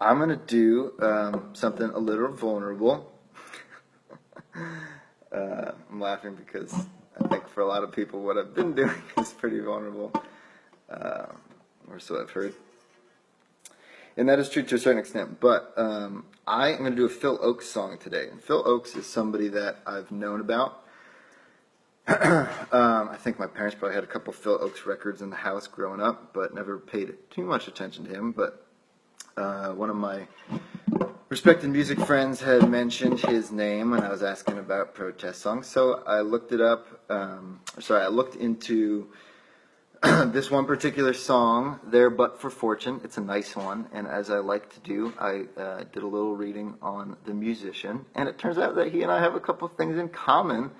I'm going to do something a little vulnerable. I'm laughing because I think for a lot of people what I've been doing is pretty vulnerable, or so I've heard. And that is true to a certain extent, but I am going to do a Phil Ochs song today. And Phil Ochs is somebody that I've known about. I think my parents probably had a couple Phil Ochs records in the house growing up, but never paid too much attention to him. But one of my respected music friends had mentioned his name when I was asking about protest songs, so I looked it up. I looked into this one particular song, There But For Fortune. It's a nice one, and as I like to do, I did a little reading on the musician, and it turns out that he and I have a couple things in common.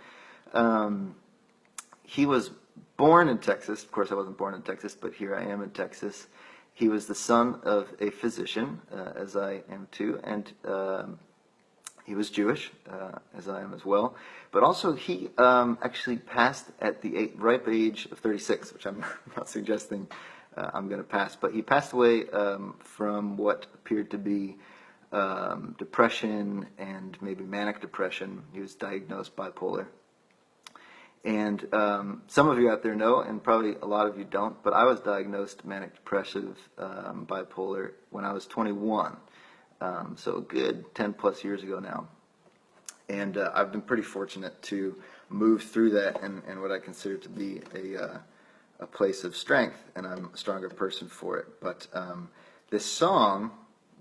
He was born in Texas. Of course, I wasn't born in Texas, but here I am in Texas. He was the son of a physician, as I am too, and he was Jewish, as I am as well. But also, he actually passed at the ripe age of 36, which I'm not suggesting I'm going to pass. But he passed away from what appeared to be depression and maybe manic depression. He was diagnosed bipolar. And some of you out there know, and probably a lot of you don't, but I was diagnosed manic depressive bipolar when I was 21. So a good 10 plus years ago now. And I've been pretty fortunate to move through that and what I consider to be a place of strength, and I'm a stronger person for it. But this song,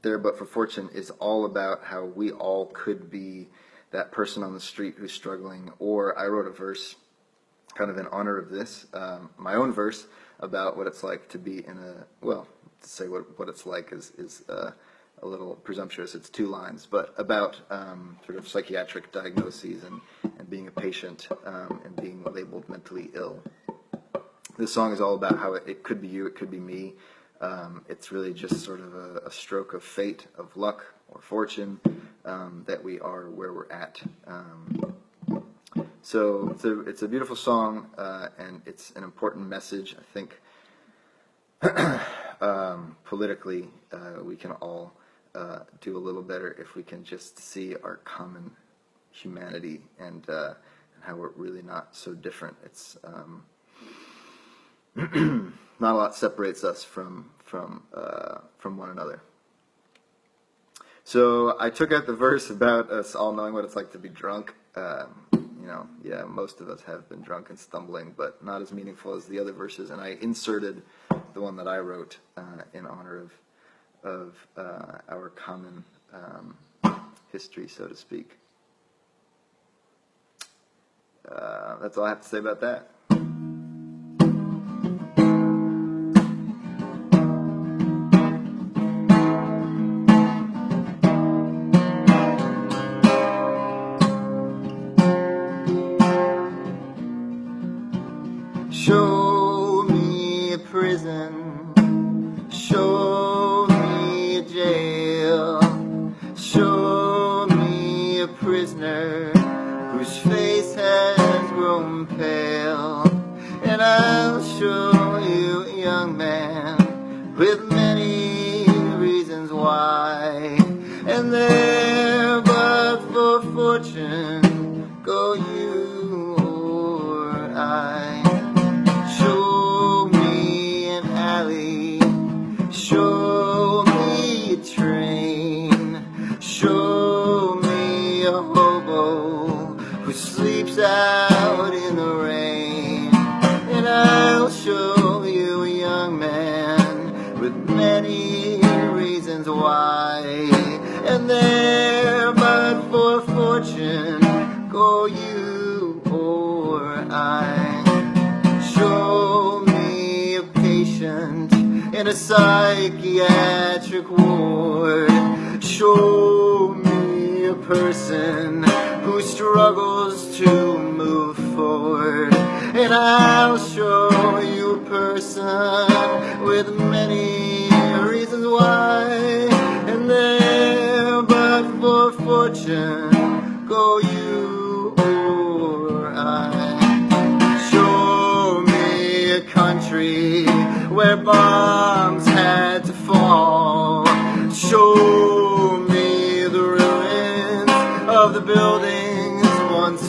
There But For Fortune, is all about how we all could be that person on the street who's struggling. Or I wrote a verse kind of in honor of this, my own verse about what it's like to be in to say what it's like is a little presumptuous. It's 2 lines, but about sort of psychiatric diagnoses and being a patient and being labeled mentally ill. This song is all about how it could be you, it could be me. It's really just sort of a stroke of fate, of luck or fortune, that we are where we're at. So it's a beautiful song, and it's an important message. I think politically we can all do a little better if we can just see our common humanity and how we're really not so different. It's not a lot separates us from one another. So I took out the verse about us all knowing what it's like to be drunk. Most of us have been drunk and stumbling, but not as meaningful as the other verses. And I inserted the one that I wrote in honor of our common history, so to speak. That's all I have to say about that. Show me a prison, show me a jail, show me a prisoner whose face has grown pale, and I'll show you a young man with many reasons why, and there but for fortune go you or I. Show me a train, show me a hobo who sleeps out in the rain, and I'll show you a young man with many reasons why, and there but for fortune go you or I. Show me a patient in a psychiatric ward, show me a person who struggles to move forward, and I'll show you a person with many reasons why, and there but for fortune go you or I. Show me a country where bombs had to fall. Show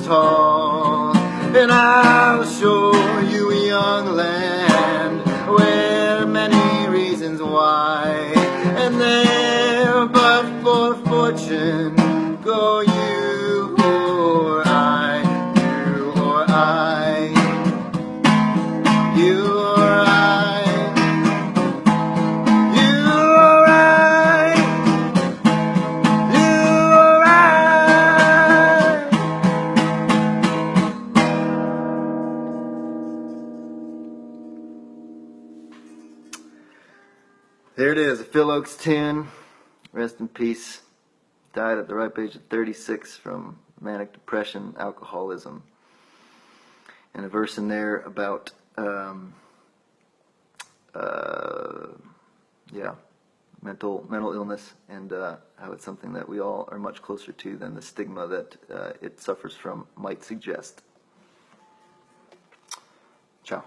tall, and I will show you a young land where many reasons why, and there but for fortune go you or I, you or I, you or I, you or I, you or I. There it is, a Phil Ochs tune. Rest in peace. Died at the ripe age of 36 from manic depression, alcoholism. And a verse in there about, mental illness, and how it's something that we all are much closer to than the stigma that it suffers from might suggest. Ciao.